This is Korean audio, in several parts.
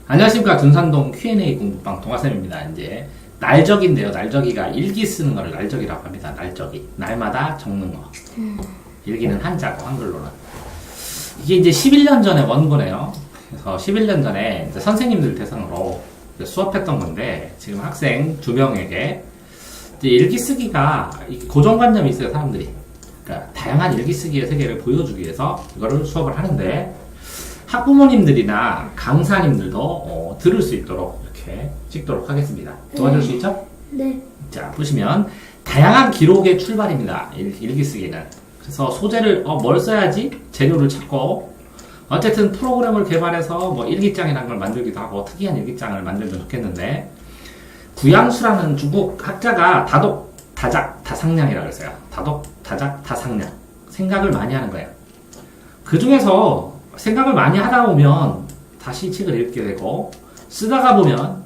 안녕하십니까. 둔산동 Q&A 공부방 동아쌤입니다. 이제 날적인데요. 날적이가 일기 쓰는 거를 날적이라고 합니다. 날적이. 날마다 적는 거. 일기는 한자고 한글로는. 이게 이제 11년 전에 원고네요. 그래서 11년 전에 이제 선생님들 대상으로 수업했던 건데 지금 학생 2명에게 이제 일기 쓰기가 고정관념이 있어요. 사람들이. 그러니까 다양한 일기 쓰기의 세계를 보여주기 위해서 이거를 수업을 하는데 학부모님들이나 강사님들도 들을 수 있도록 이렇게 찍도록 하겠습니다. 도와줄 수 있죠? 네. 자, 보시면 다양한 기록의 출발입니다. 일기 쓰기는. 그래서 소재를 뭘 써야지? 재료를 찾고 어쨌든 프로그램을 개발해서 뭐 일기장이라는 걸 만들기도 하고 특이한 일기장을 만들면 좋겠는데 구양수라는 중국 학자가 다독, 다작, 다상량이라고 했어요. 다독, 다작, 다상량. 생각을 많이 하는 거예요. 그 중에서 생각을 많이 하다 보면 다시 책을 읽게 되고 쓰다가 보면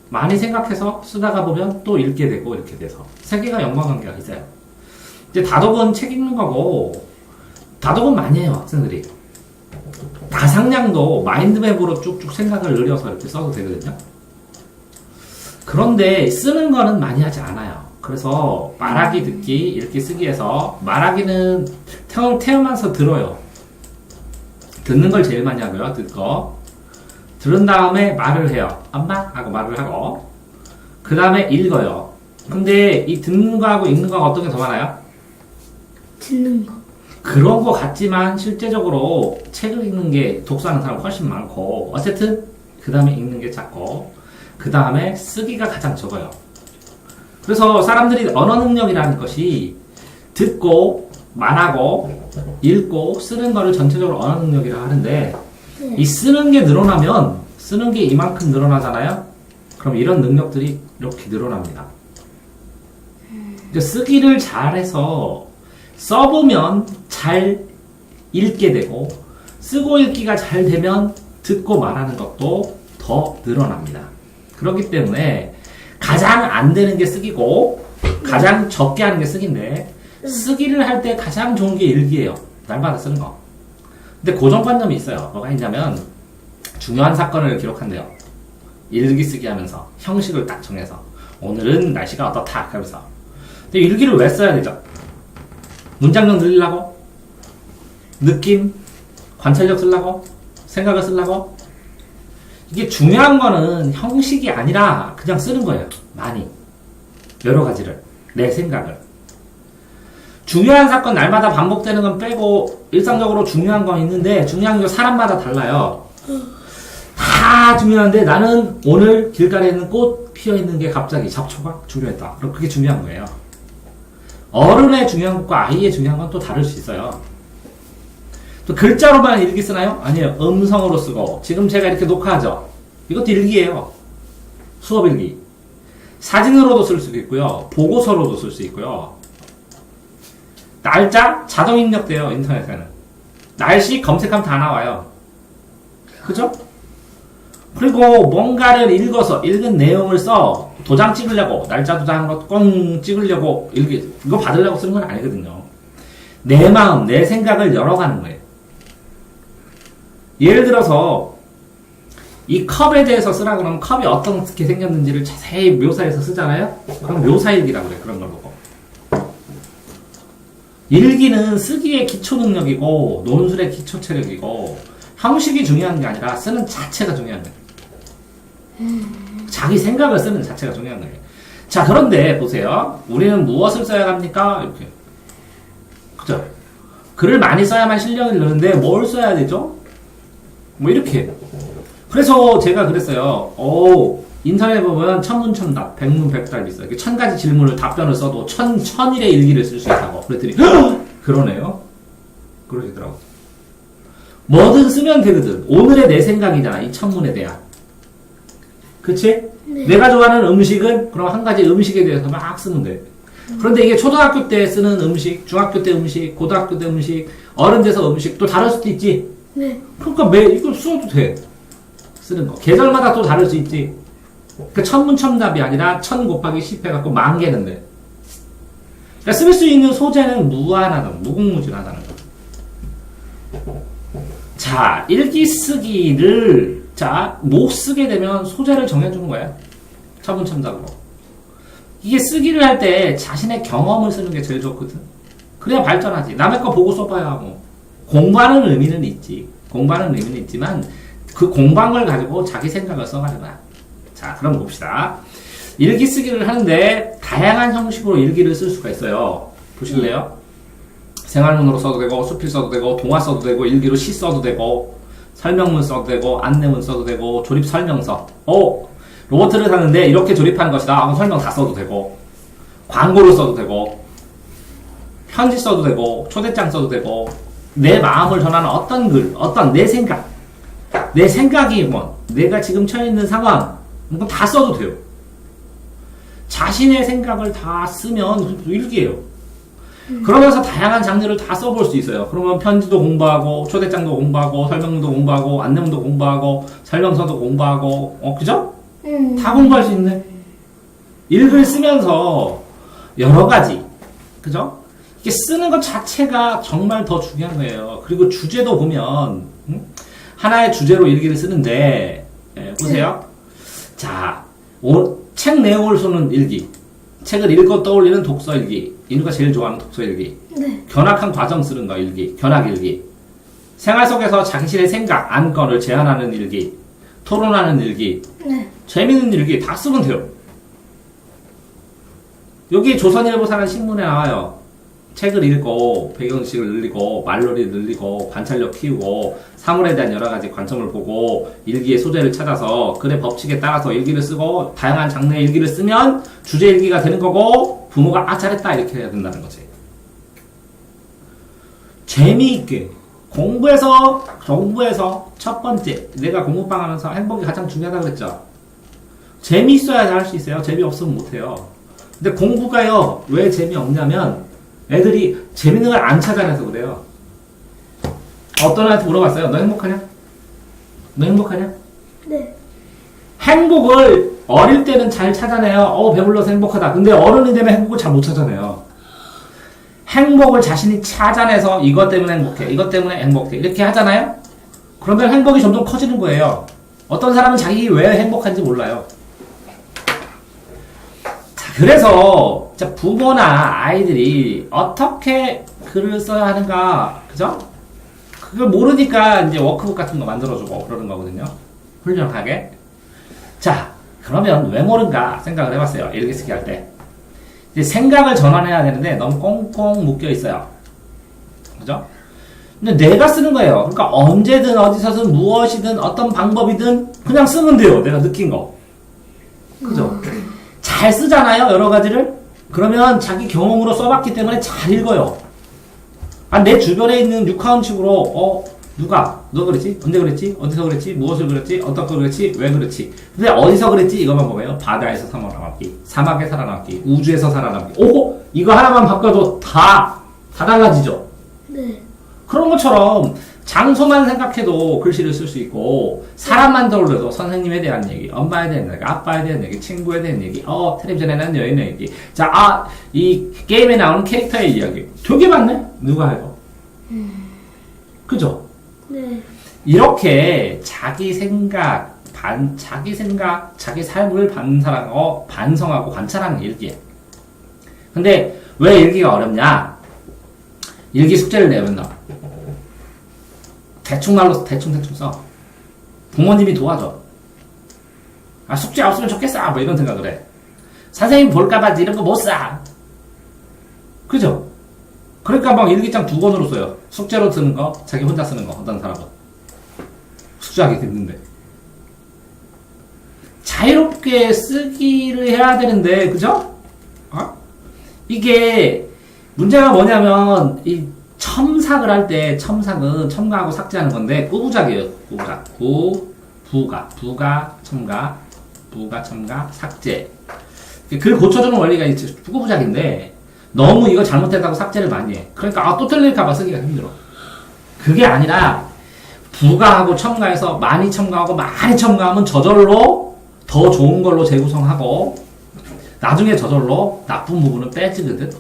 많이 생각해서 쓰다가 보면 또 읽게 되고 이렇게 돼서 세계가 연관관계가 있어요. 이제 다독은 책 읽는 거고 다독은 많이 해요 학생들이. 다상량도 마인드맵으로 쭉쭉 생각을 늘려서 이렇게 써도 되거든요. 그런데 쓰는 거는 많이 하지 않아요. 그래서 말하기, 듣기, 읽기, 쓰기에서 말하기는 태어나서 들어요. 듣는 걸 제일 많이 하고요. 듣고 들은 다음에 말을 해요. 엄마? 하고 말을 하고 그 다음에 읽어요. 근데 이 듣는 거하고 읽는 거가 어떤 게 더 많아요? 듣는 거. 그런 거 같지만 실제적으로 책을 읽는 게 독서하는 사람 훨씬 많고 어쨌든 그 다음에 읽는 게 작고 그 다음에 쓰기가 가장 적어요. 그래서 사람들이 언어 능력이라는 것이 듣고 말하고 읽고 쓰는 거를 전체적으로 언어 능력이라고 하는데 이 쓰는 게 늘어나면 쓰는 게 이만큼 늘어나잖아요. 그럼 이런 능력들이 이렇게 늘어납니다. 쓰기를 잘해서 써보면 잘 읽게 되고 쓰고 읽기가 잘 되면 듣고 말하는 것도 더 늘어납니다. 그렇기 때문에 가장 안 되는 게 쓰기고 가장 적게 하는 게 쓰기인데 쓰기를 할 때 가장 좋은 게 일기예요. 날마다 쓰는 거. 근데 고정관념이 있어요. 뭐가 있냐면 중요한 사건을 기록한대요. 일기 쓰기 하면서 형식을 딱 정해서 오늘은 날씨가 어떻다 하면서. 근데 일기를 왜 써야 되죠? 문장력 늘리려고? 느낌? 관찰력 쓰려고? 생각을 쓰려고? 이게 중요한 거는 형식이 아니라 그냥 쓰는 거예요. 많이. 여러 가지를. 내 생각을. 중요한 사건 날마다 반복되는 건 빼고 일상적으로 중요한 건 있는데 중요한 게 사람마다 달라요. 다 중요한데 나는 오늘 길가에 있는 꽃 피어있는 게 갑자기 잡초가 중요했다. 그럼 그게 중요한 거예요. 어른의 중요한 것과 아이의 중요한 건 또 다를 수 있어요. 또 글자로만 일기 쓰나요? 아니에요. 음성으로 쓰고 지금 제가 이렇게 녹화하죠. 이것도 일기예요. 수업 일기. 사진으로도 쓸 수도 있고요. 보고서로도 쓸 수 있고요. 날짜 자동 입력돼요. 인터넷에는. 날씨 검색하면 다 나와요. 그죠? 그리고 뭔가를 읽어서 읽은 내용을 써 도장 찍으려고 날짜 도장 꽁 찍으려고 이거 받으려고 쓰는 건 아니거든요. 내 마음, 내 생각을 열어가는 거예요. 예를 들어서 이 컵에 대해서 쓰라 그러면 컵이 어떻게 생겼는지를 자세히 묘사해서 쓰잖아요. 그럼 묘사일기라고 그래. 그런 걸 보고. 일기는 쓰기의 기초 능력이고 논술의 기초 체력이고 형식이 중요한 게 아니라 쓰는 자체가 중요한 거예요. 자기 생각을 쓰는 자체가 중요한 거예요. 자, 그런데 보세요. 우리는 무엇을 써야 합니까? 이렇게. 그죠? 글을 많이 써야만 실력이 느는데 뭘 써야 되죠? 뭐 이렇게. 그래서 제가 그랬어요. 인터넷에 보면 천문천답, 백문백답이 있어요. 1000가지 질문을 답변을 써도 천일의 일기를 쓸 수 있다고. 그랬더니 그러네요. 그러시더라고. 뭐든 쓰면 되거든. 오늘의 내 생각이잖아. 이 천문에 대한. 그치? 네. 내가 좋아하는 음식은 그럼 한 가지 음식에 대해서 막 쓰면 돼. 그런데 이게 초등학교 때 쓰는 음식, 중학교 때 음식, 고등학교 때 음식, 어른 돼서 음식 또 다를 수도 있지. 네. 그러니까 이거 써도 돼. 쓰는 거. 계절마다 또 다를 수 있지. 그 천문천답이 아니라 1000 곱하기 10 해갖고 10,000개는 돼. 그러니까 쓸 수 있는 소재는 무한하다, 무궁무진하다는 거. 자, 일기 쓰기를 자, 못 쓰게 되면 소재를 정해주는 거예요. 차분참작으로. 이게 쓰기를 할 때 자신의 경험을 쓰는 게 제일 좋거든. 그래야 발전하지. 남의 거 보고 써봐야 하고. 공부하는 의미는 있지. 공부하는 의미는 있지만 그 공부한 걸 가지고 자기 생각을 써가는 거야. 자, 그럼 봅시다. 일기 쓰기를 하는데 다양한 형식으로 일기를 쓸 수가 있어요. 보실래요? 생활문으로 써도 되고, 수필 써도 되고, 동화 써도 되고, 일기로 시 써도 되고, 설명문 써도 되고, 안내문 써도 되고, 조립 설명서. 로봇을 샀는데 이렇게 조립하는 것이다 하고 설명 다 써도 되고, 광고를 써도 되고, 편지 써도 되고, 초대장 써도 되고, 내 마음을 전하는 어떤 글, 어떤 내 생각, 내 생각이 뭐, 내가 지금 처해 있는 상황, 이건 다 써도 돼요. 자신의 생각을 다 쓰면 일기예요. 그러면서 다양한 장르를 다 써볼 수 있어요. 그러면 편지도 공부하고, 초대장도 공부하고, 설명문도 공부하고, 안내문도 공부하고, 설명서도 공부하고, 그죠? 다 공부할 수 있네. 일글 쓰면서 여러 가지, 그죠? 이게 쓰는 것 자체가 정말 더 중요한 거예요. 그리고 주제도 보면, 하나의 주제로 일기를 쓰는데, 보세요. 자, 책 내용을 쓰는 일기. 책을 읽고 떠올리는 독서 일기. 인류가 제일 좋아하는 독서 일기. 네. 견학한 과정 쓰는 거 일기. 견학 일기. 생활 속에서 자신의 생각, 안건을 제안하는 일기. 토론하는 일기. 네. 재밌는 일기 다 쓰면 돼요. 여기 조선일보사는 신문에 나와요. 책을 읽고 배경지식을 늘리고 말놀이 늘리고 관찰력 키우고 사물에 대한 여러 가지 관점을 보고 일기의 소재를 찾아서 글의 법칙에 따라서 일기를 쓰고 다양한 장르의 일기를 쓰면 주제 일기가 되는 거고 부모가 잘했다 이렇게 해야 된다는 거지. 재미있게 공부에서 첫 번째 내가 공부방 하면서 행복이 가장 중요하다고 그랬죠. 재미있어야 할 수 있어요. 재미없으면 못해요. 근데 공부가요 왜 재미없냐면 애들이 재밌는 걸 안 찾아내서 그래요. 어떤 애한테 물어봤어요. 너 행복하냐? 너 행복하냐? 네. 행복을 어릴 때는 잘 찾아내요. 배불러서 행복하다. 근데 어른이 되면 행복을 잘 못 찾아내요. 행복을 자신이 찾아내서 이것 때문에 행복해. 이것 때문에 행복해. 이렇게 하잖아요? 그러면 행복이 점점 커지는 거예요. 어떤 사람은 자기 왜 행복한지 몰라요. 그래서 부모나 아이들이 어떻게 글을 써야 하는가, 그죠? 그걸 모르니까 이제 워크북 같은 거 만들어주고 그러는 거거든요. 훌륭하게. 자, 그러면 왜 모른가 생각을 해봤어요. 일기 쓰기 할 때. 이제 생각을 전환해야 되는데 너무 꽁꽁 묶여 있어요. 그죠? 근데 내가 쓰는 거예요. 그러니까 언제든 어디서든 무엇이든 어떤 방법이든 그냥 쓰면 돼요. 내가 느낀 거. 그죠? 잘 쓰잖아요, 여러 가지를. 그러면 자기 경험으로 써봤기 때문에 잘 읽어요. 내 주변에 있는 육하원칙으로, 누가, 너 그랬지? 언제 그랬지? 어디서 그랬지? 무엇을 그랬지? 어떤 걸 그랬지? 왜 그랬지? 근데 어디서 그랬지? 이것만 보면 바다에서 살아남기, 사막에 살아남기, 우주에서 살아남기. 이거 하나만 바꿔도 다 달라지죠? 네. 그런 것처럼 장소만 생각해도 글씨를 쓸 수 있고 사람만 떠올려도 선생님에 대한 얘기, 엄마에 대한 얘기, 아빠에 대한 얘기, 친구에 대한 얘기, 텔레비전에 나오는 여인의 얘기, 이 게임에 나오는 캐릭터의 이야기 되게 많네? 누가 해도. 그죠? 네. 이렇게 자기 생각, 자기 삶을 반성하고 관찰하는 일기예요. 근데 왜 일기가 어렵냐? 일기 숙제를 내면 대충 써. 부모님이 도와줘. 숙제 없으면 좋겠어. 이런 생각을 해. 선생님 볼까봐 이런 거 못 써. 그죠? 그러니까 막 일기장 2권으로 써요. 숙제로 쓰는 거, 자기 혼자 쓰는 거, 어떤 사람은. 숙제하기 힘든데. 자유롭게 쓰기를 해야 되는데, 그죠? 이게, 문제가 뭐냐면, 첨삭을 할 때 첨삭은 첨가하고 삭제하는 건데 꾸부작이에요. 부가 첨가 삭제. 글 고쳐주는 원리가 꾸부작인데 너무 이거 잘못했다고 삭제를 많이 해. 그러니까 또 틀릴까봐 쓰기가 힘들어. 그게 아니라 부가하고 첨가해서 많이 첨가하면 저절로 더 좋은 걸로 재구성하고 나중에 저절로 나쁜 부분은 빼지거든.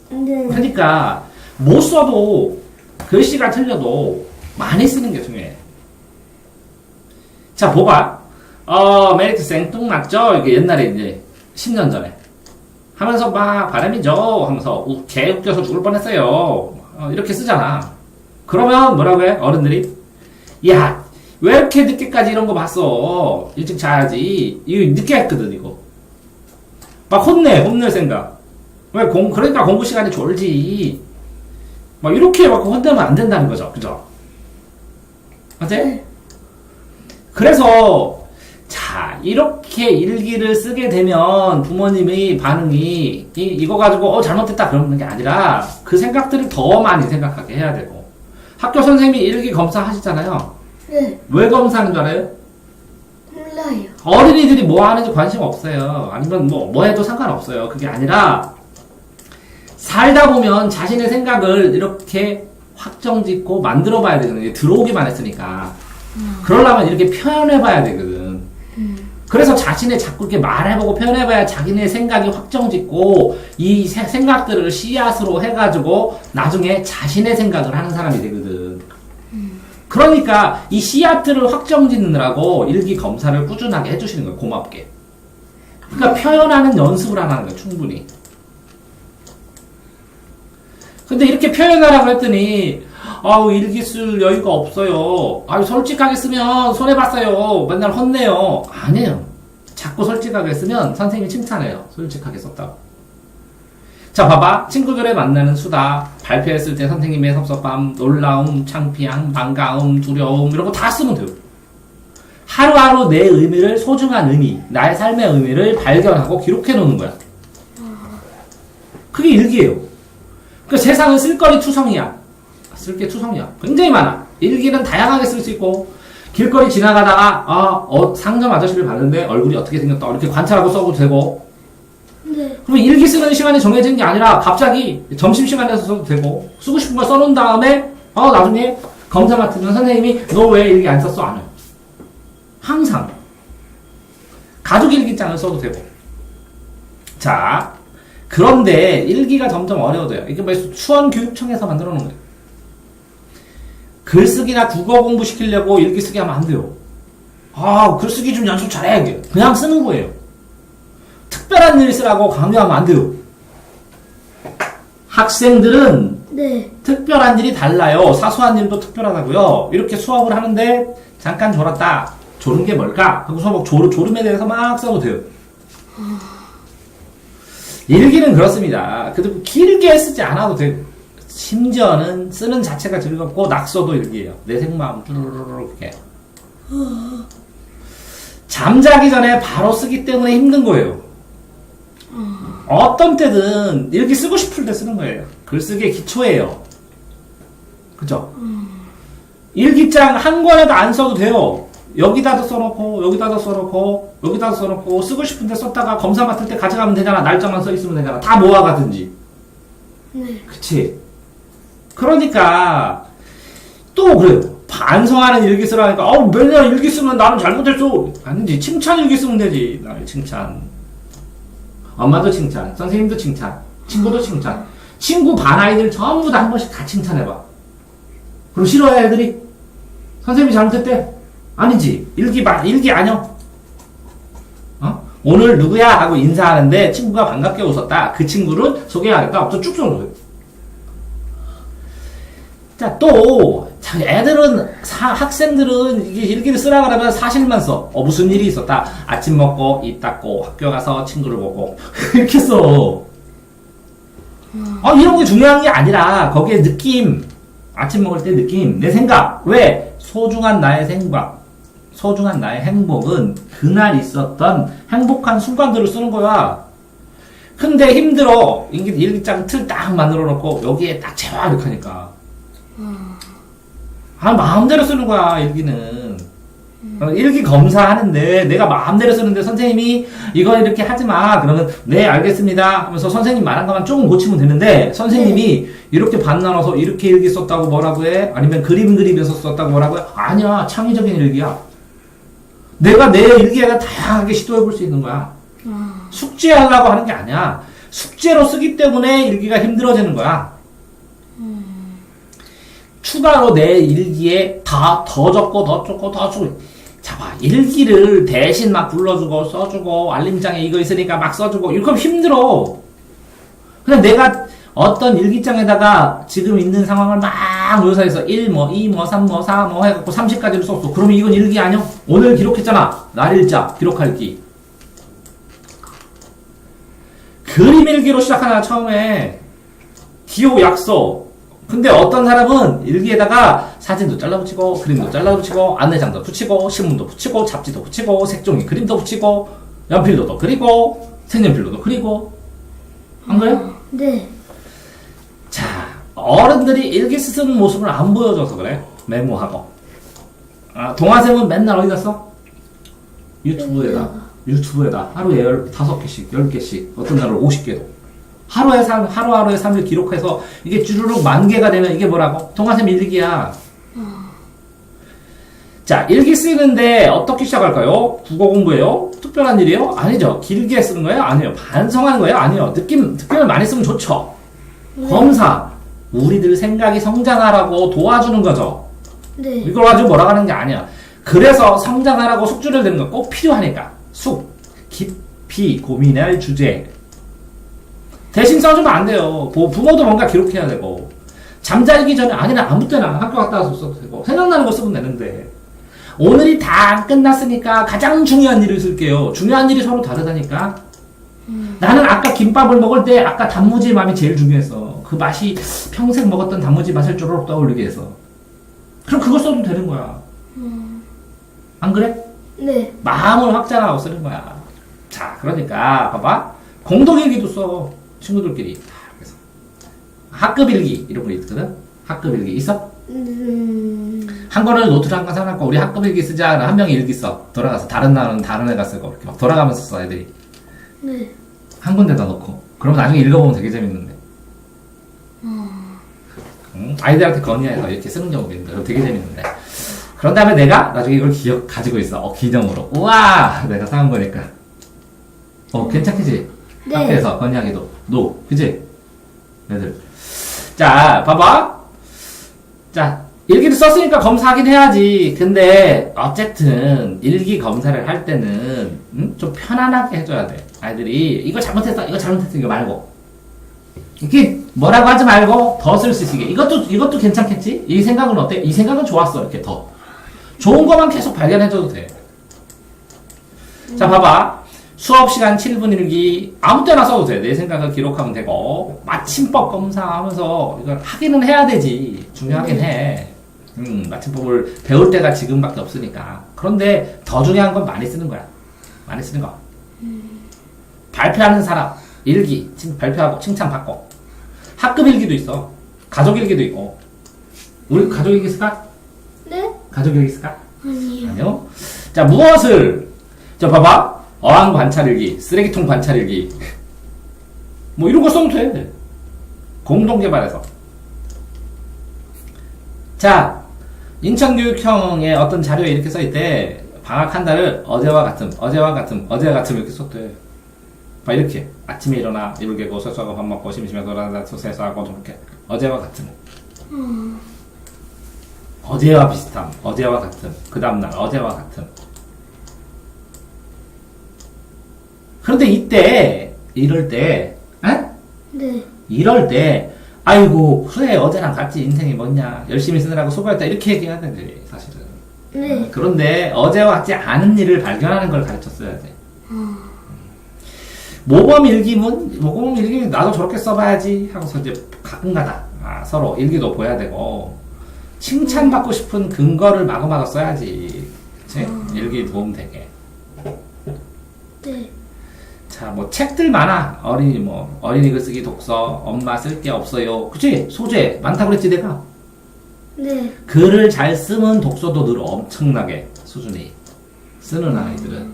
네. 그러니까 못 써도 글씨가 틀려도 많이 쓰는 게 중요해. 자, 봐봐. 메리트 생뚱맞죠? 이게 옛날에 이제 10년 전에 하면서 막 바람이죠 하면서 개 웃겨서 죽을 뻔했어요. 이렇게 쓰잖아. 그러면 뭐라고 해? 어른들이 야, 왜 이렇게 늦게까지 이런 거 봤어? 일찍 자야지. 이거 늦게 했거든 이거. 막 혼낼 생각. 그러니까 공부 시간이 졸지. 막 이렇게 막 혼내면 안 된다는 거죠. 그죠? 맞지? 네. 그래서 자, 이렇게 일기를 쓰게 되면 부모님의 반응이 이거 가지고 잘못됐다 그러는 게 아니라 그 생각들을 더 많이 생각하게 해야 되고. 학교 선생님이 일기 검사 하시잖아요. 네. 왜 검사하는 줄 알아요? 몰라요. 어린이들이 뭐 하는지 관심 없어요. 아니면 뭐 해도 상관없어요. 그게 아니라 살다 보면 자신의 생각을 이렇게 확정짓고 만들어 봐야 되거든요. 들어오기만 했으니까. 그러려면 이렇게 표현해 봐야 되거든. 그래서 자신의 자꾸 이렇게 말해보고 표현해봐야 자기네 생각이 확정짓고 이 생각들을 씨앗으로 해가지고 나중에 자신의 생각을 하는 사람이 되거든. 그러니까 이 씨앗들을 확정짓느라고 일기 검사를 꾸준하게 해주시는 거예요. 고맙게. 그러니까 표현하는 연습을 하는 거예요. 충분히. 근데 이렇게 표현하라고 했더니 일기 쓸 여유가 없어요. 솔직하게 쓰면 손해봤어요. 맨날 혼내요. 아니에요. 자꾸 솔직하게 쓰면 선생님이 칭찬해요. 솔직하게 썼다고. 자, 봐봐. 친구들의 만나는 수다. 발표했을 때 선생님의 섭섭함, 놀라움, 창피함, 반가움, 두려움 이런 거 다 쓰면 돼요. 하루하루 내 의미를, 소중한 의미, 나의 삶의 의미를 발견하고 기록해 놓는 거야. 그게 일기예요. 그러니까 세상은 쓸거리 투성이야. 쓸 게 투성이야. 굉장히 많아. 일기는 다양하게 쓸 수 있고, 길거리 지나가다가, 상점 아저씨를 봤는데 얼굴이 어떻게 생겼다. 이렇게 관찰하고 써도 되고. 네. 그러면 일기 쓰는 시간이 정해진 게 아니라 갑자기 점심시간에서 써도 되고, 쓰고 싶은 걸 써놓은 다음에, 나중에 검사 맡으면 선생님이 너 왜 일기 안 썼어? 안 해요. 항상. 가족 일기장을 써도 되고. 자, 그런데 일기가 점점 어려워져요. 이게 뭐 수원교육청에서 만들어 놓은 거예요. 글쓰기나 국어 공부 시키려고 일기 쓰기 하면 안 돼요. 글쓰기 좀 연습 잘해야 돼요. 그냥 쓰는 거예요. 특별한 일 쓰라고 강요하면 안 돼요. 학생들은 네. 특별한 일이 달라요. 사소한 일도 특별하다고요. 이렇게 수업을 하는데 잠깐 졸았다. 졸은 게 뭘까? 하고 수업 졸음에 대해서 막 써도 돼요. 일기는 그렇습니다. 그래도 길게 쓰지 않아도 되고, 심지어는 쓰는 자체가 즐겁고 낙서도 일기예요. 내 생마음 쭈르르르 이렇게. 잠자기 전에 바로 쓰기 때문에 힘든 거예요. 어떤 때든 일기 쓰고 싶을 때 쓰는 거예요. 글쓰기의 기초예요. 그죠? 일기장 한 권에도 안 써도 돼요. 여기다도 써놓고 여기다도 써놓고 여기다도 써놓고 쓰고 싶은데 썼다가 검사 맡을 때 가져가면 되잖아. 날짜만 써있으면 되잖아. 다 모아가든지. 네. 그치? 그러니까 또 그래요. 반성하는 일기 쓰라니까 맨날 일기 쓰면 나는 잘못했어. 아니지. 칭찬 일기 쓰면 되지. 나를 칭찬. 엄마도 칭찬. 선생님도 칭찬. 친구도 칭찬. 친구 반 아이들 전부 다 한 번씩 다 칭찬해봐. 그럼 싫어해 애들이? 선생님이 잘못했대? 아니지. 일기 아니요. 오늘 누구야? 하고 인사하는데 친구가 반갑게 웃었다. 그 친구를 소개하겠다. 없어 쭉 써놓은 거예요. 자, 또, 애들은, 학생들은 일기를 쓰라 그러면 사실만 써. 무슨 일이 있었다. 아침 먹고, 입 닦고, 학교 가서 친구를 보고. 이렇게 써. 이런 게 중요한 게 아니라, 거기에 느낌. 아침 먹을 때 느낌. 내 생각. 왜? 소중한 나의 생각. 소중한 나의 행복은 그날 있었던 행복한 순간들을 쓰는 거야. 근데 힘들어. 일기장 틀 딱 만들어 놓고, 여기에 딱 채워. 이렇게 하니까. 마음대로 쓰는 거야, 일기는. 일기 검사하는데, 내가 마음대로 쓰는데, 선생님이, 이거 이렇게 하지 마. 그러면, 네, 알겠습니다. 하면서 선생님 말한 것만 조금 고치면 되는데, 선생님이 이렇게 반 나눠서 이렇게 일기 썼다고 뭐라고 해? 아니면 그림 그리면서 썼다고 뭐라고 해? 아니야, 창의적인 일기야. 내가 내 일기에다 다양하게 시도해 볼 수 있는 거야. 숙제하려고 하는 게 아니야. 숙제로 쓰기 때문에 일기가 힘들어지는 거야. 추가로 내 일기에 더 적고 더 적고 더 적고. 자, 봐봐. 일기를 대신 막 불러주고 써주고 알림장에 이거 있으니까 막 써주고 이렇게 하면 힘들어. 그냥 내가 어떤 일기장에다가 지금 있는 상황을 막 묘사해서 1, 2, 3, 4 해갖고 30까지를 썼어. 그러면 이건 일기 아니야? 오늘 기록했잖아. 날일자 기록할 기. 그림 일기로 시작하나 처음에 기호 약소. 근데 어떤 사람은 일기에다가 사진도 잘라붙이고 그림도 잘라붙이고 안내장도 붙이고 신문도 붙이고 잡지도 붙이고 색종이 그림도 붙이고 연필로도 그리고 색연필로도 그리고 안 그래요? 네. 자, 어른들이 일기 쓰는 모습을 안 보여줘서 그래. 메모하고. 아, 동화쌤은 맨날 어디 갔어? 유튜브에다 하루에 5개씩, 10개씩, 어떤 날은 50개도. 하루하루의 삶을 기록해서 이게 주르륵 10,000개가 되면 이게 뭐라고? 동화쌤 일기야. 자, 일기 쓰는데 어떻게 시작할까요? 국어 공부예요? 특별한 일이에요? 아니죠. 길게 쓰는 거예요? 아니에요. 반성하는 거예요? 아니에요. 느낌을 많이 쓰면 좋죠. 검사. 우리들 생각이 성장하라고 도와주는 거죠. 네. 이걸 가지고 뭐라고 하는 게 아니야. 그래서 성장하라고 숙주를 내는 거 꼭 필요하니까. 깊이 고민할 주제. 대신 써주면 안 돼요. 부모도 뭔가 기록해야 되고. 잠자기 전에 아니나 아무 때나 학교 갔다 와서 써도 되고. 생각나는 거 쓰면 되는데. 오늘이 다 끝났으니까 가장 중요한 일을 쓸게요. 중요한 일이 서로 다르다니까. 나는 아까 김밥을 먹을 때 아까 단무지 맛이 제일 중요했어. 그 맛이 평생 먹었던 단무지 맛을 쪼르륵 떠올리게 해서. 그럼 그거 써도 되는 거야. 안 그래? 네. 마음을 확장하고 쓰는 거야. 자, 그러니까 봐봐. 공동일기도 써. 친구들끼리. 그래서 학급 일기 이런 거 있거든. 학급 일기 있어? 한 권을 노트를 한 권 사놓고 우리 학급 일기 쓰자. 한 명이 일기 써. 돌아가서 다른 나라는 다른 애가 쓰고 이렇게 막 돌아가면서 써 애들이. 네. 한 군데다 놓고. 그러면 나중에 읽어보면 되게 재밌는데. 아이들한테 건의해서 이렇게 쓰는 경우도 있는데 그럼 되게 재밌는데. 그런 다음에 내가 나중에 이걸 가지고 있어. 기념으로. 우와! 내가 사온 거니까. 괜찮겠지? 네. 학교에서 건의하기도. 그지? 애들. 자, 봐봐. 자, 일기를 썼으니까 검사하긴 해야지. 근데, 어쨌든, 일기 검사를 할 때는, 좀 편안하게 해줘야 돼. 아이들이, 이거 잘못했어, 이거 말고. 이렇게, 뭐라고 하지 말고, 더 쓸 수 있게. 이것도 괜찮겠지? 이 생각은 어때? 이 생각은 좋았어, 이렇게 더. 좋은 것만 계속 발견해줘도 돼. 자, 봐봐. 수업 시간 7분 일기 아무 때나 써도 돼. 내 생각을 기록하면 되고 맞춤법 검사하면서 이걸 하기는 해야 되지. 중요하긴 해. 맞춤법을 배울 때가 지금밖에 없으니까. 그런데 더 중요한 건 많이 쓰는 거야. 많이 쓰는 거. 발표하는 사람 일기 발표하고 칭찬받고. 학급 일기도 있어. 가족 일기도 있고. 우리 가족 일기 쓸까? 네? 가족 일기 쓸까? 아니요. 아니요. 자, 무엇을 봐봐. 어항 관찰일기, 쓰레기통 관찰일기. 뭐 이런 거 써도 돼. 공동개발해서. 자, 인천교육청의 어떤 자료에 이렇게 써있대. 방학 한 달을 어제와 같음 이렇게 썼대. 봐, 이렇게. 아침에 일어나, 이불 개고, 설사하고 밥 먹고, 심심해 돌아다니다, 세수하고, 이렇게. 어제와 같음. 어제와 비슷함, 어제와 같음. 그 다음날, 어제와 같음. 그런데 이럴 때, 네. 이럴 때, 아이고, 그래, 어제랑 같이 인생이 뭐냐, 열심히 쓰느라고 수고했다, 이렇게 얘기해야 돼, 사실은. 네. 그런데 어제와 같지 않은 일을 발견하는 걸 가르쳐 써야 돼. 모범 일기 나도 저렇게 써봐야지 하고서 이제 가끔가다 서로 일기도 보여야 되고, 칭찬받고 싶은 근거를 마구마구 써야지. 그치? 일기 도움 되게. 네. 자, 뭐 책들 많아. 어린이 글쓰기 독서, 엄마 쓸 게 없어요. 그치? 소재 많다고 그랬지 내가? 네. 글을 잘 쓰면 독서도 늘 엄청나게 수준이 쓰는 아이들은.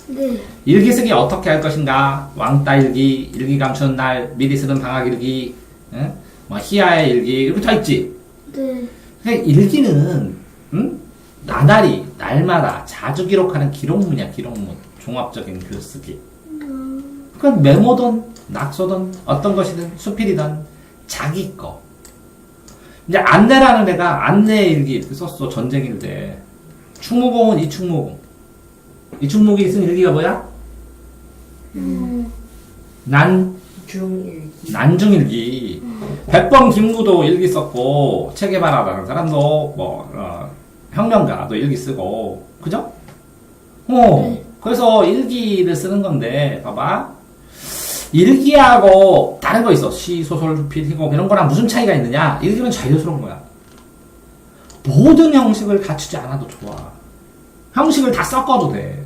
네. 일기 쓰기 어떻게 할 것인가? 왕따 일기, 일기 감추는 날, 미리 쓰는 방학 일기, 뭐 희야의 일기 이렇게 다 있지. 네. 그러니까 일기는 나날이 날마다 자주 기록하는 기록문이야. 기록문. 종합적인 글쓰기. 그러니까 메모든 낙서든 어떤 것이든 수필이든 자기 거. 이제 안내라는 애가 안내 일기 이렇게 썼어. 전쟁일 때. 충무공은 이충무공. 이충목이 쓴 일기가 뭐야? 중일기. 난중일기. 백범 김구도 일기 썼고, 체게바라라는 사람도, 혁명가도 일기 쓰고, 그죠? 그래서 일기를 쓰는 건데, 봐봐. 일기하고 다른 거 있어. 시, 소설, 필기고 이런 거랑 무슨 차이가 있느냐? 일기는 자유스러운 거야. 모든 형식을 갖추지 않아도 좋아. 형식을 다 섞어도 돼.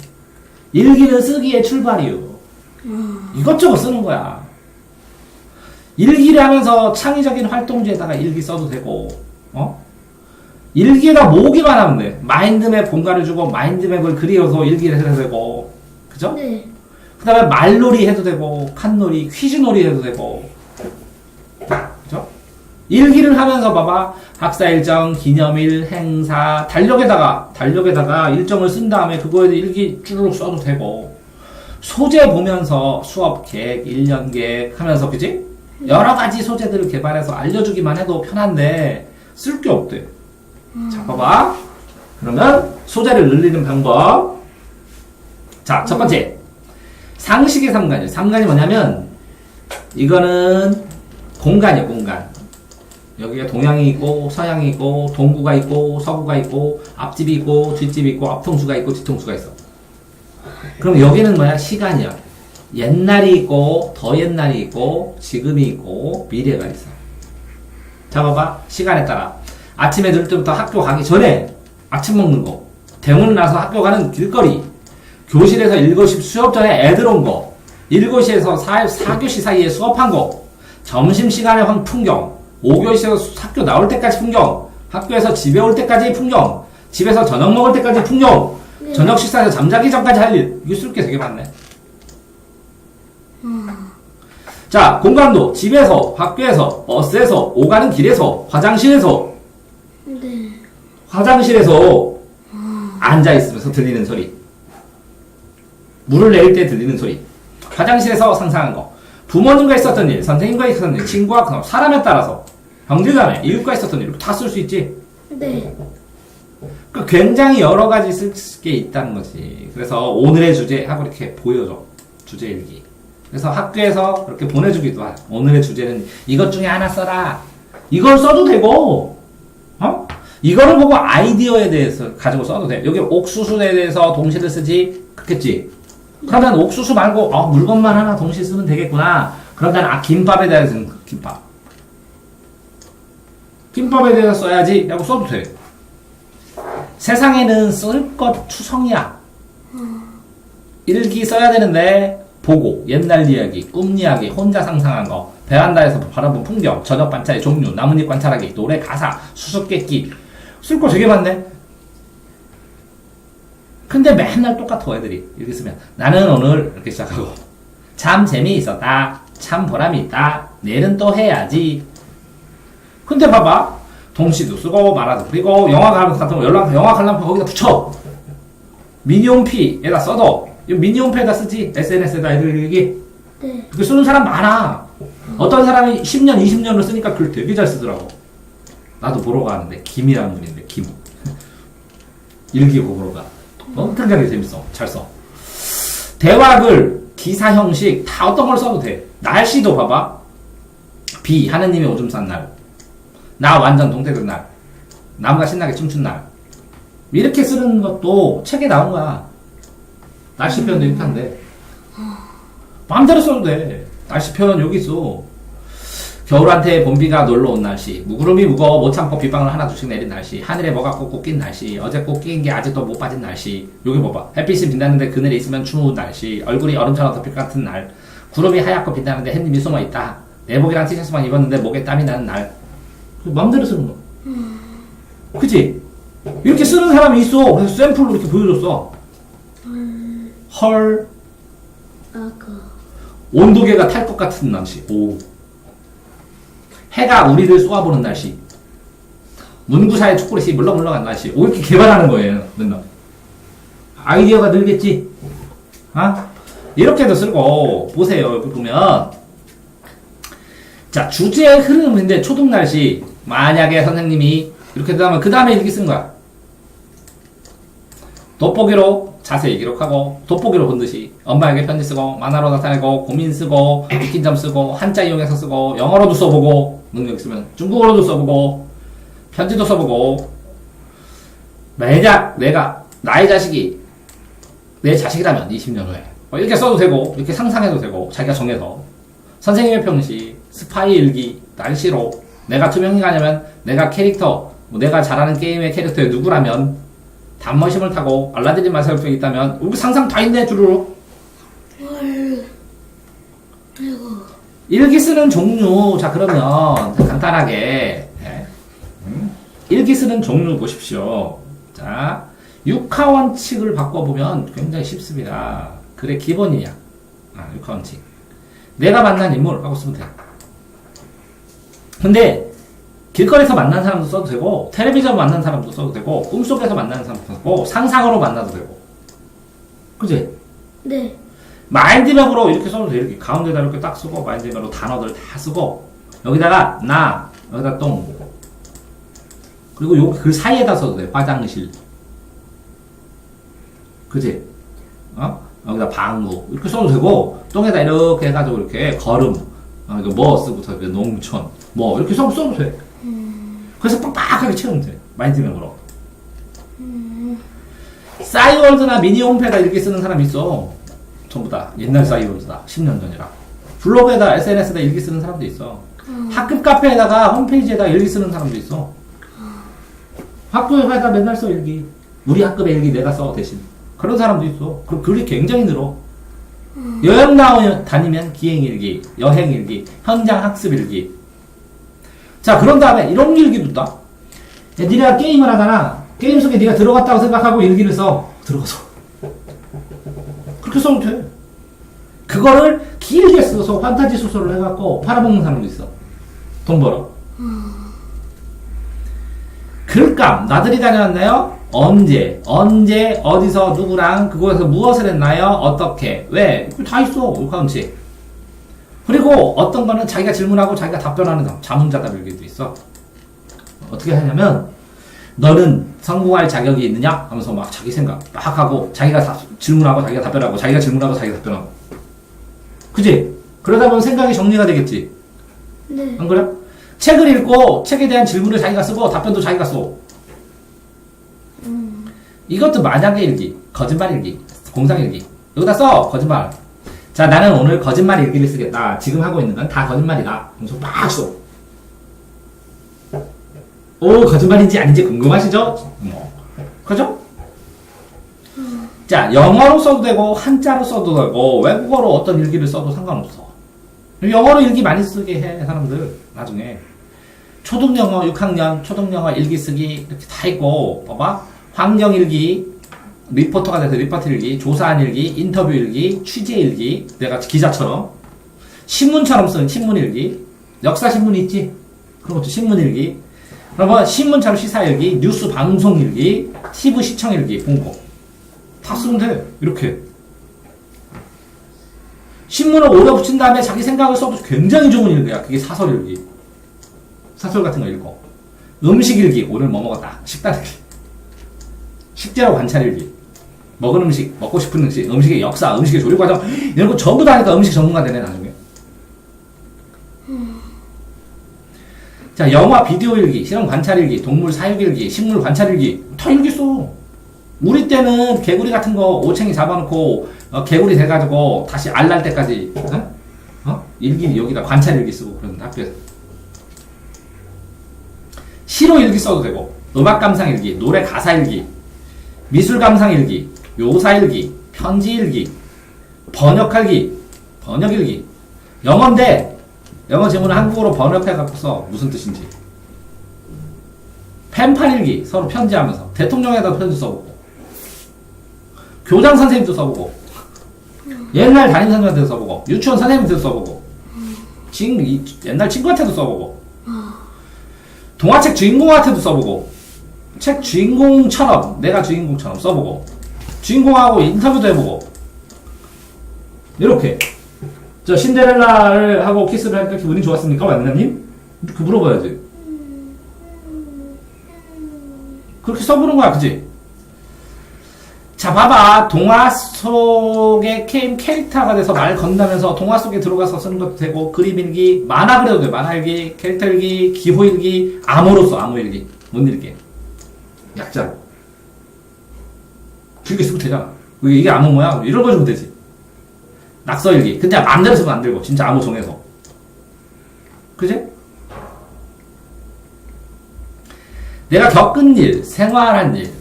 일기는 쓰기의 출발이요. 이것저것 쓰는 거야. 일기를 하면서 창의적인 활동지에다가 일기 써도 되고, 일기에다 모으기만 하면 돼. 마인드맵 공간을 주고 마인드맵을 그리어서 일기를 해도 되고, 그죠? 네. 그 다음에 말놀이 해도 되고, 칸놀이, 퀴즈놀이 해도 되고, 그죠? 일기를 하면서 봐봐. 학사 일정, 기념일, 행사, 달력에다가 일정을 쓴 다음에 그거에 대해 일기 쭈르륵 써도 되고, 소재 보면서 수업 계획, 1년 계획 하면서, 그지? 여러 가지 소재들을 개발해서 알려주기만 해도 편한데, 쓸 게 없대. 자, 봐봐. 그러면 소재를 늘리는 방법. 자, 첫 번째. 상식의 삼간이에요. 삼간이 뭐냐면, 이거는 공간이에요, 공간. 여기가 동양이 있고, 서양이 있고, 동구가 있고, 서구가 있고, 앞집이 있고, 뒷집이 있고, 앞통수가 있고, 뒤통수가 있어. 그럼 여기는 뭐야? 시간이야. 옛날이 있고, 더 옛날이 있고, 지금이 있고, 미래가 있어. 자, 봐봐. 시간에 따라. 아침에 들 때부터 학교 가기 전에 아침 먹는 거. 대문 나서 학교 가는 길거리. 교실에서 7시 수업 전에 애들 온 거. 7시에서 4교시 사이에 수업한 거. 점심시간에 풍경. 5교시에서 학교 나올 때까지 풍경. 학교에서 집에 올 때까지 풍경. 집에서 저녁 먹을 때까지 풍경. 저녁 식사에서 잠자기 전까지 할 일. 이거 쓸 게 되게 많네. 자, 공간도 집에서, 학교에서, 버스에서, 오가는 길에서, 화장실에서, 네. 화장실에서 앉아있으면서 들리는 소리. 물을 내릴 때 들리는 소리. 화장실에서 상상한 거. 부모님과 있었던 일, 선생님과 있었던 일, 친구와 사람에 따라서 형제자매, 이웃과 있었던 일 다 쓸 수 있지. 네. 그러니까 굉장히 여러 가지 쓸 게 있다는 거지. 그래서 오늘의 주제하고 이렇게 보여줘. 주제 일기. 그래서 학교에서 이렇게 보내주기도 하. 오늘의 주제는 이것 중에 하나 써라. 이걸 써도 되고, 이거를 보고 아이디어에 대해서 가지고 써도 돼. 여기 옥수수에 대해서 동시를 쓰지? 그렇겠지? 그러면 옥수수 말고, 물건만 하나 동시 쓰면 되겠구나. 그러면 김밥에 대해서는 김밥. 김밥에 대해서 써야지. 라고 써도 돼. 세상에는 쓸 것 투성이야. 일기 써야 되는데, 보고, 옛날 이야기, 꿈 이야기, 혼자 상상한 거, 베란다에서 바라본 풍경, 저녁 반찬의 종류, 나뭇잎 관찰하기, 노래 가사, 수수께끼. 쓸 거 되게 많네. 근데 맨날 똑같아, 애들이. 이렇게 쓰면. 나는 오늘, 이렇게 시작하고. 참 재미있었다. 참 보람이 있다. 내일은 또 해야지. 근데 봐봐. 동시도 쓰고, 말아도 그리고, 영화 같은 거, 영화 관람표 거기다 붙여. 미니홈피에다 써도, 미니홈피에다 쓰지. SNS에다 애들 얘기. 네. 그렇게 쓰는 사람 많아. 어떤 사람이 10년, 20년을 쓰니까 글 되게 잘 쓰더라고. 나도 보러 가는데, 김이라는 분인데, 김. 일기고 보러 가. 굉장히 재밌어. 잘 써. 대화글, 기사 형식, 다 어떤 걸 써도 돼. 날씨도 봐봐. 비, 하느님이 오줌 싼 날. 나 완전 동태된 날. 나무가 신나게 춤춘 날. 이렇게 쓰는 것도 책에 나온 거야. 날씨 표현도 이렇게 한대. 마음대로 써도 돼. 날씨 표현 여기 있어. 겨울한테 봄비가 놀러 온 날씨. 무구름이 무거워 못 참고 빗방울 하나 둘씩 내린 날씨. 하늘에 뭐가 꾹꾹 낀 날씨. 어제 꼭 낀 게 아직도 못 빠진 날씨. 여기 봐봐. 햇빛이 빛나는데 그늘에 있으면 추운 날씨. 얼굴이 얼음처럼 덮일 것 같은 날. 구름이 하얗고 빛나는데 햇님이 숨어 있다. 내복이랑 티셔츠만 입었는데 목에 땀이 나는 날. 마음대로 쓰는 거. 그치? 이렇게 쓰는 사람이 있어. 그래서 샘플로 이렇게 보여줬어. 헐. 온도계가 탈 것 같은 날씨. 오. 해가 우리를 쏘아보는 날씨. 문구사의 초콜릿이 물렁물렁한 날씨. 오, 이렇게 개발하는 거예요. 맨날. 아이디어가 늘겠지? 이렇게도 쓰고, 보세요. 여기 보면. 자, 주제의 흐름인데, 초등 날씨. 만약에 선생님이, 이렇게 하면, 그 다음에 이렇게 쓴 거야. 돋보기로 자세히 기록하고 돋보기로 본 듯이 엄마에게 편지 쓰고 만화로 나타내고 고민 쓰고 익힌 점 쓰고 한자 이용해서 쓰고 영어로도 써보고 능력 있으면 중국어로도 써보고 편지도 써보고 만약 내가 나의 자식이 내 자식이라면 20년 후에 이렇게 써도 되고 이렇게 상상해도 되고 자기가 정해서 선생님의 평시 스파이 일기 날씨로 내가 투명인간이면 내가 캐릭터 내가 잘하는 게임의 캐릭터의 누구라면 단머신을 타고 알라딘 마사역이 있다면 여기 상상 다 있네 주르륵. 헐. 아이고. 일기 쓰는 종류 자 그러면 간단하게 일기 쓰는 종류 보십시오. 자 6하원칙을 바꿔보면 굉장히 쉽습니다. 그래 기본이야. 6하원칙 내가 만난 인물 하고 쓰면 돼. 근데 길거리에서 만난 사람도 써도 되고 텔레비전 만난 사람도 써도 되고 꿈속에서 만나는 사람도 써도 되고 상상으로 만나도 되고 그치? 네. 마인드맵으로 이렇게 써도 돼. 이렇게 가운데다 이렇게 딱 쓰고 마인드맵으로 단어들 다 쓰고 여기다가 나 여기다 똥 그리고 여기 그 사이에다 써도 돼. 화장실 그치? 여기다 방구 이렇게 써도 되고 똥에다 이렇게 해가지고 이렇게 걸음 이거 뭐 쓰고서 농촌 뭐 이렇게 써도 돼. 그래서 빡빡하게 채우면 돼. 마인드맵으로. 싸이월드나 미니 홈페이지에다 이렇게 쓰는 사람 있어. 전부 다 옛날 싸이월드다. 10년 전이라. 블로그에다 SNS에다 일기 쓰는 사람도 있어. 학급 카페에다가 홈페이지에다 일기 쓰는 사람도 있어. 학교에다 맨날 써 일기. 우리 학급의 일기 내가 써 대신. 그런 사람도 있어. 그럼 글이 굉장히 늘어. 여행 다니면 기행 일기, 여행 일기, 현장 학습 일기. 자 그런 다음에 이런 일기도 있다. 니네가 게임을 하잖아. 게임 속에 네가 들어갔다고 생각하고 일기를 써. 들어가서. 그렇게 써도 돼. 그거를 길게 써서 판타지 소설을 해갖고 팔아먹는 사람도 있어. 돈 벌어. 글감 나들이 다녀왔나요? 언제 어디서 누구랑 그곳에서 무엇을 했나요? 어떻게 왜? 다 있어. 욕하는지. 그리고 어떤 거는 자기가 질문하고 자기가 답변하는 자문자답 일기도 있어. 어떻게 하냐면 너는 성공할 자격이 있느냐? 하면서 막 자기 생각 막 하고 자기가 질문하고 자기가 답변하고 자기가 질문하고 자기가 답변하고 그지? 그러다 보면 생각이 정리가 되겠지. 네. 안 그래? 책을 읽고 책에 대한 질문을 자기가 쓰고 답변도 자기가 써. 이것도 만약의 일기, 거짓말 일기, 공상 일기. 여기다 써. 거짓말. 자, 나는 오늘 거짓말 일기를 쓰겠다. 지금 하고 있는 건 다 거짓말이다. 그래서 막 써. 오, 거짓말인지 아닌지 궁금하시죠? 그죠? 자, 영어로 써도 되고, 한자로 써도 되고, 외국어로 어떤 일기를 써도 상관없어. 영어로 일기 많이 쓰게 해, 사람들. 나중에. 초등영어 6학년, 초등영어 일기 쓰기, 이렇게 다 있고, 봐봐. 환경일기, 리포터가 돼서 리포트 일기, 조사한 일기, 인터뷰 일기, 취재 일기, 내가 기자처럼, 신문처럼 쓰는 신문 일기, 역사 신문이 있지? 그런 것도 신문 일기, 그러면 신문처럼 시사 일기, 뉴스 방송 일기, TV 시청 일기, 본거. 다 쓰면 돼. 이렇게. 신문을 오려 붙인 다음에 자기 생각을 써도 굉장히 좋은 일기야. 그게 사설 일기. 사설 같은 거 읽고. 음식 일기, 오늘 뭐 먹었다. 식단 일기. 식재료 관찰 일기. 먹은 음식, 먹고 싶은 음식, 음식의 역사, 음식의 조리 과정, 이런 거 전부 다 하니까 음식 전문가 되네, 나중에. 자, 영화 비디오 일기, 실험 관찰 일기, 동물 사육 일기, 식물 관찰 일기, 다 일기 써. 우리 때는 개구리 같은 거 오챙이 잡아놓고, 개구리 돼가지고 다시 알 날 때까지, 일기, 여기다 관찰 일기 쓰고 그러는데, 학교에서. 시로 일기 써도 되고, 음악 감상 일기, 노래 가사 일기, 미술 감상 일기, 요사 일기, 편지 일기, 번역 일기. 영어인데, 영어 지문을 한국어로 번역해갖고서 무슨 뜻인지. 펜팔 일기, 서로 편지하면서. 대통령에다 편지 써보고. 교장 선생님도 써보고. 옛날 담임 선생님한테도 써보고. 유치원 선생님한테도 써보고. 옛날 친구한테도 써보고. 동화책 주인공한테도 써보고. 책 주인공처럼, 내가 주인공처럼 써보고. 주인공하고 인터뷰도 해보고. 이렇게. 저 신데렐라를 하고 키스를 하니까 기분이 좋았습니까? 완나님? 이렇게 물어봐야지. 그렇게 써보는 거야, 그치? 자, 봐봐. 동화 속의 게임 캐릭터가 돼서 말 건다면서 동화 속에 들어가서 쓰는 것도 되고, 그림 일기, 만화 그려도 돼. 만화 일기, 캐릭터 일기, 기호 일기, 암호로서 암호 일기. 못 일기. 약자로. 길게 쓰면 되잖아. 이게 암호 뭐야? 이런 거 주면 되지. 낙서 일기. 근데 마음대로 쓰면 안 되고, 진짜 암호 정해서. 그지? 내가 겪은 일, 생활한 일,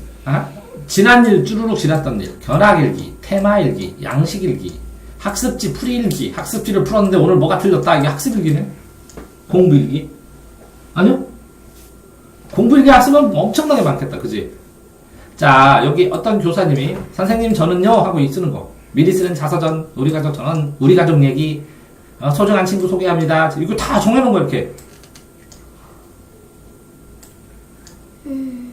지난 일, 쭈루룩 지났던 일, 견학일기, 테마일기, 양식일기, 학습지 풀이일기, 학습지를 풀었는데 오늘 뭐가 틀렸다. 이게 학습일기네? 공부일기? 아니요? 공부일기 학습은 엄청나게 많겠다. 그지? 자, 여기 어떤 교사님이 선생님 저는요 하고 쓰는 거. 미리 쓰는 자서전, 우리 가족 전원, 우리 가족 얘기, 소중한 친구 소개합니다. 이거 다 정해놓은 거 이렇게.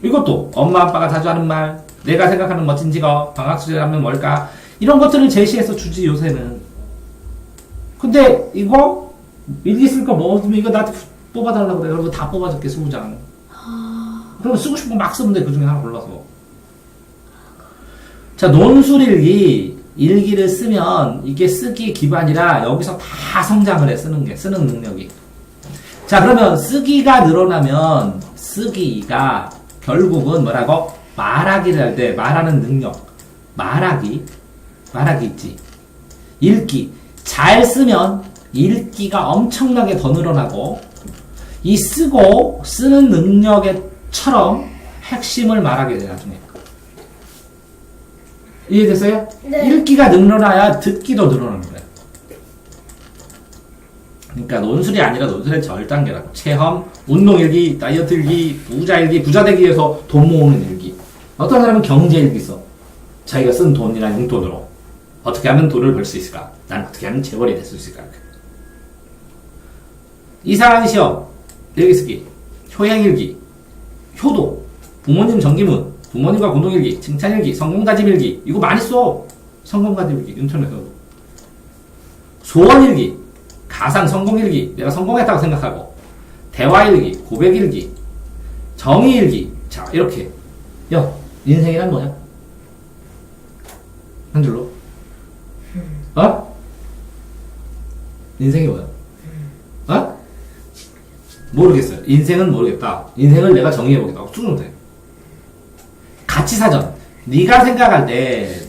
이것도 엄마 아빠가 자주 하는 말, 내가 생각하는 멋진 직업, 방학 수제라면 뭘까? 이런 것들을 제시해서 주지 요새는. 근데 이거 일기 쓸 거 뭐 이거 나한테 뽑아달라고 그래. 그러면 다 뽑아줄게 20장. 그러면 쓰고 싶은 거 막 쓰면 돼. 그 중에 하나 골라서. 자, 논술일기 일기를 쓰면 이게 쓰기 기반이라 여기서 다 성장을 해. 쓰는 능력이. 자, 그러면 쓰기가 늘어나면 쓰기가 결국은 뭐라고? 말하기를 할 때 말하는 능력. 말하기 있지. 읽기. 잘 쓰면 읽기가 엄청나게 더 늘어나고, 이 쓰고 쓰는 능력에처럼 핵심을 말하게 돼, 나중에. 이해됐어요? 네. 읽기가 늘어나야 듣기도 늘어나는 거예요. 그러니까 논술이 아니라 논술의 절단계라고. 체험, 운동일기, 다이어트일기, 부자일기, 부자 되기 위해서 돈 모으는 일기. 어떤 사람은 경제일기 써. 자기가 쓴 돈이나 용돈으로 어떻게 하면 돈을 벌 수 있을까? 난 어떻게 하면 재벌이 될 수 있을까? 이사하는 시험, 일기 쓰기, 효행일기, 효도, 부모님 정기문, 부모님과 공동일기, 칭찬일기, 성공다짐일기. 이거 많이 써. 성공다짐일기 인터넷에서. 소원일기, 가상 성공일기, 내가 성공했다고 생각하고, 대화일기, 고백일기, 정의일기. 자, 이렇게. 야, 인생이란 뭐냐? 한 줄로. 인생이 뭐야? 모르겠어요. 인생은 모르겠다. 인생을 내가 정의해보겠다. 쭉 돼. 가치사전. 네가 생각할 때,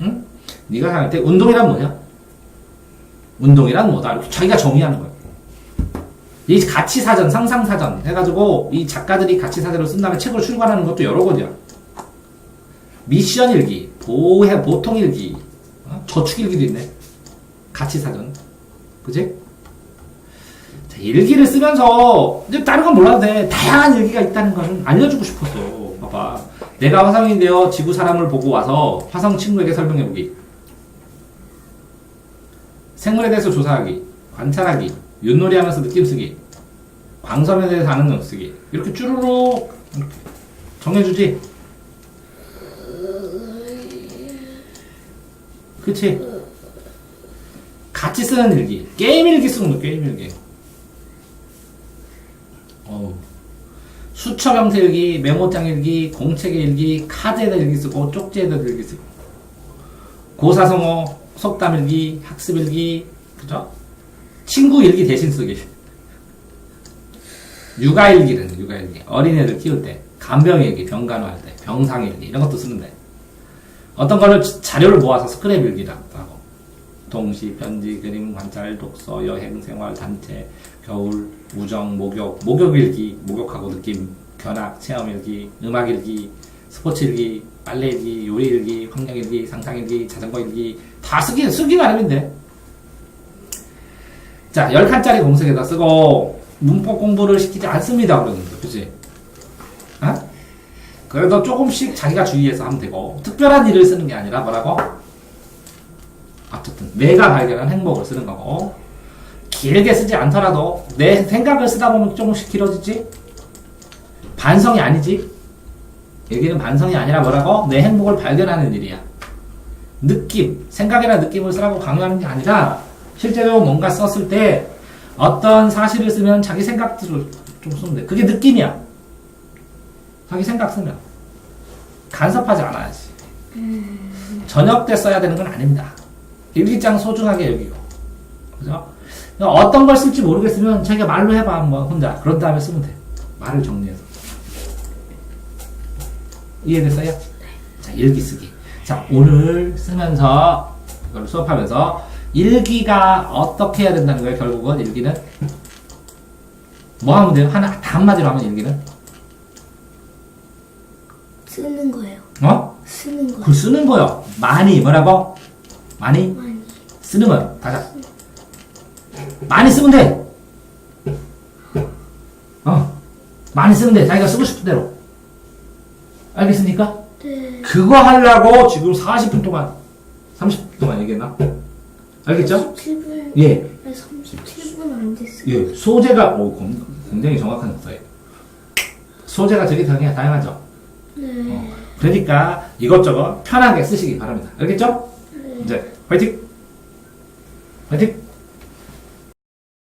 응? 네가 생각할 때, 운동이란 뭐냐? 운동이란 뭐다? 이렇게 자기가 정의하는 거야. 이 가치사전, 상상사전 해가지고, 이 작가들이 가치사전을 쓴 다음에 책을 출간하는 것도 여러 권이야. 미션일기, 보통일기, 저축일기도 있네. 가치사전. 그지? 자, 일기를 쓰면서, 이제 다른 건 몰라도 돼. 다양한 일기가 있다는 걸 알려주고 싶었어. 봐봐. 내가 화성인데요. 지구 사람을 보고 와서 화성 친구에게 설명해보기. 생물에 대해서 조사하기. 관찰하기. 윷놀이 하면서 느낌 쓰기. 광섬에 대해서 아는 점 쓰기. 이렇게 쭈루룩 정해주지. 그치? 같이 쓰는 일기. 게임 일기 쓰는 거, 게임 일기. 수첩 형태 일기, 메모장 일기, 공책 일기, 카드에다 일기 쓰고, 쪽지에다 일기 쓰고. 고사성어, 속담 일기, 학습 일기, 그죠? 친구 일기 대신 쓰기. 육아 일기는, 육아 일기. 어린애들 키울 때. 간병 일기, 병간호할 때. 병상 일기, 이런 것도 쓰는데. 어떤 거를 자료를 모아서 스크랩 일기라고 하고. 동시, 편지, 그림, 관찰, 독서, 여행, 생활, 단체, 겨울, 우정, 목욕 일기, 목욕하고 느낌, 견학, 체험 일기, 음악 일기, 스포츠 일기, 빨래 일기, 요리 일기, 환경 일기, 상상 일기, 자전거 일기, 다 쓰기 나름인데. 자, 10칸짜리 공책에다 쓰고, 문법 공부를 시키지 않습니다. 그러는데, 그치? 그래도 조금씩 자기가 주의해서 하면 되고, 특별한 일을 쓰는 게 아니라 뭐라고? 어쨌든 내가 발견한 행복을 쓰는 거고, 길게 쓰지 않더라도 내 생각을 쓰다 보면 조금씩 길어지지? 반성이 아니지? 여기는 반성이 아니라 뭐라고? 내 행복을 발견하는 일이야. 느낌, 생각이나 느낌을 쓰라고 강요하는 게 아니라 실제로 뭔가 썼을 때 어떤 사실을 쓰면 자기 생각도 좀 쓰면 돼. 그게 느낌이야. 자기 생각 쓰면. 간섭하지 않아야지. 저녁 때 써야 되는 건 아닙니다. 일기장 소중하게 여기고. 그죠? 어떤 걸 쓸지 모르겠으면 자기가 말로 해봐, 한번 혼자. 그런 다음에 쓰면 돼. 말을 정리해서. 이해됐어요? 네. 자, 일기 쓰기. 자, 오늘 쓰면서, 이걸 수업하면서, 일기가 어떻게 해야 된다는 거예요, 결국은 일기는? 뭐 하면 돼요? 하나, 한마디로 하면 일기는? 쓰는 거예요. 어? 쓰는 거예요. 그 쓰는 거요. 많이, 뭐라고? 많이? 많이. 쓰는 거요. 다자. 많이 쓰면 돼. 많이 쓰면 돼. 자기가 쓰고 싶은 대로. 알겠습니까? 네. 그거 하려고 지금 40분 동안, 30분 동안 얘기했나? 알겠죠? 37분. 예. 37분 안 됐어요. 예. 소재가, 굉장히 정확한 목소리. 소재가 되게 다양하죠? 네. 그러니까 이것저것 편하게 쓰시기 바랍니다. 알겠죠? 네. 이제, 화이팅! 화이팅!